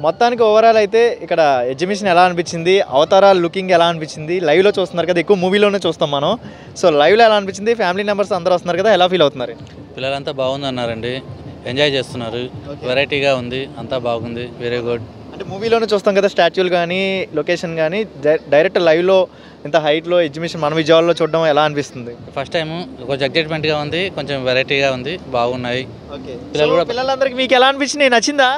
మొత్తానికి ఓవరాల్ అయితే ఇక్కడ ఎగ్జిబిషన్ ఎలా అనిపించింది, అవతారాల లుకింగ్ ఎలా అనిపించింది, లైవ్లో చూస్తున్నారు కదా, ఎక్కువ మూవీలోనే చూస్తాం మనం. సో లైవ్లో ఎలా అనిపించింది, ఫ్యామిలీ మెంబర్స్ అందరూ వస్తున్నారు కదా, ఎలా ఫీల్ అవుతున్నారు? పిల్లలంతా బాగుంది అన్నారండి, ఎంజాయ్ చేస్తున్నారు, వెరైటీగా ఉంది, అంతా బాగుంది, వెరీ గుడ్. అంటే మూవీలోనే చూస్తాం కదా స్టాచ్యూలు కానీ లొకేషన్ కానీ, డైరెక్ట్ లైవ్లో ఇంత హైట్లో ఎగ్జిబిషన్ మన విజయవాడలో చూడడం ఎలా అనిపిస్తుంది? ఫస్ట్ టైం కొంచెం ఎగ్జైట్మెంట్గా ఉంది, కొంచెం వెరైటీగా ఉంది, బాగున్నాయి. ఓకే, పిల్లలందరికీ మీకు ఎలా అనిపించింది, నచ్చిందా?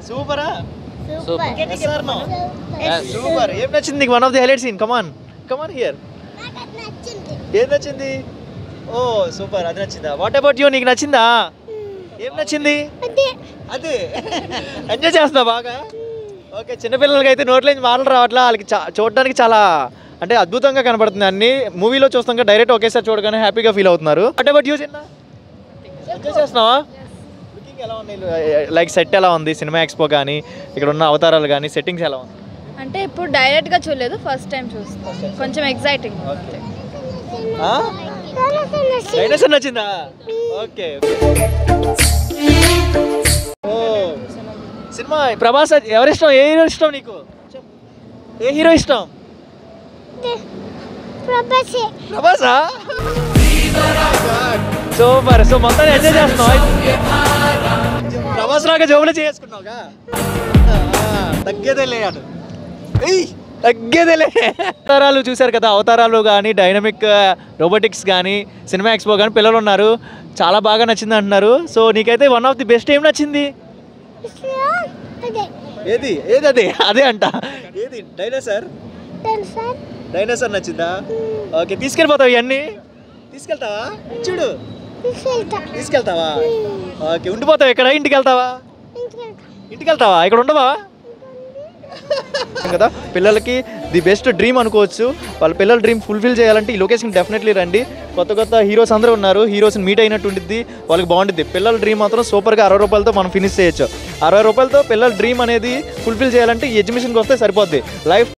సూపరా? సూపర్. ఏం నచ్చింది నీకు? One of the highlight scene. Come on here. ఏం నచ్చింది? ఓ సూపర్, అది నచ్చిందా? వాట్ అబౌట్ యూ, నీకు నచ్చిందా? ఏం నచ్చింది? అదే ఎంజాయ్ చేస్తున్నావు బాగా? ఓకే, చిన్నపిల్లలకి అయితే నోట్లోంచి మాటలు రావట్లా, వాళ్ళకి చూడడానికి చాలా అంటే అద్భుతంగా కనబడుతుంది. అన్ని మూవీలో చూస్తాం కదా, డైరెక్ట్ ఒకేసారి చూడగానే హ్యాపీగా ఫీల్ అవుతున్నారు. వాట్ అబౌట్ యూ చిన్న? ఎంజాయ్ చేస్తున్నావా? ఎలా ఉంది, లైక్ సెట్ ఎలా ఉంది, సినిమా ఎక్స్పో కానీ ఇక్కడ ఉన్న అవతారాలు కానీ సెట్టింగ్స్ ఎలా ఉంది? అంటే ఇప్పుడు డైరెక్ట్గా చూడలేదు, ఫస్ట్ టైం చూస్తాం, కొంచెం ఎగ్జైటింగ్. డైనోసార్ నచ్చిందా? ఓకే. ఓ సినిమా ప్రభాస్ ఎవరిష్టం, ఏ హీరో ఇష్టం నీకు? ఏ హీరో ఇష్టం? ప్రభాసా? సూపర్. సో మొత్తం ఎంజాయ్ చేస్తున్నావు, ప్రభాస్ లాగా జోబులు చేసుకున్నావుగా, తగ్గేదేలే అటు తగ్గేదేలే. అవతారాలు చూశారు కదా, అవతారాలు కానీ డైనమిక్ రోబోటిక్స్ కానీ సినిమా ఎక్స్పో కానీ పిల్లలు ఉన్నారు, చాలా బాగా నచ్చింది అంటున్నారు. సో నీకైతే వన్ ఆఫ్ ది బెస్ట్ ఏం నచ్చింది? ఏది ఏది అదే అదే అంట, ఏది? డైనోసార్ నచ్చిందా? ఓకే, తీసుకెళ్ళిపోతావు ఇవన్నీ? తీసుకెళ్తావా? చూడు, తీసుకెళ్తావా? ఓకే, ఉండిపోతావు ఇక్కడ, ఇంటికి వెళ్తావా? ఇంటికి వెళ్తావా, ఇక్కడ ఉండవా కదా? పిల్లలకి ది బెస్ట్ డ్రీమ్ అనుకోవచ్చు. వాళ్ళ పిల్లల డ్రీమ్ ఫుల్ఫిల్ చేయాలంటే ఈ లొకేషన్ డెఫినెట్లీ రండి. కొత్త హీరోస్ అందరూ ఉన్నారు, హీరోస్ని మీట్ అయినట్టు ఉండిద్ది, వాళ్ళకి బాగుంటుంది. పిల్లల డ్రీమ్ మాత్రం సూపర్గా 60 రూపాయలతో మనం ఫినిష్ చేయొచ్చు. 60 రూపాయలతో పిల్లల డ్రీమ్ అనేది ఫుల్ఫిల్ చేయాలంటే ఈ ఎగ్జిబిషన్కి వస్తే సరిపోద్ది. లైఫ్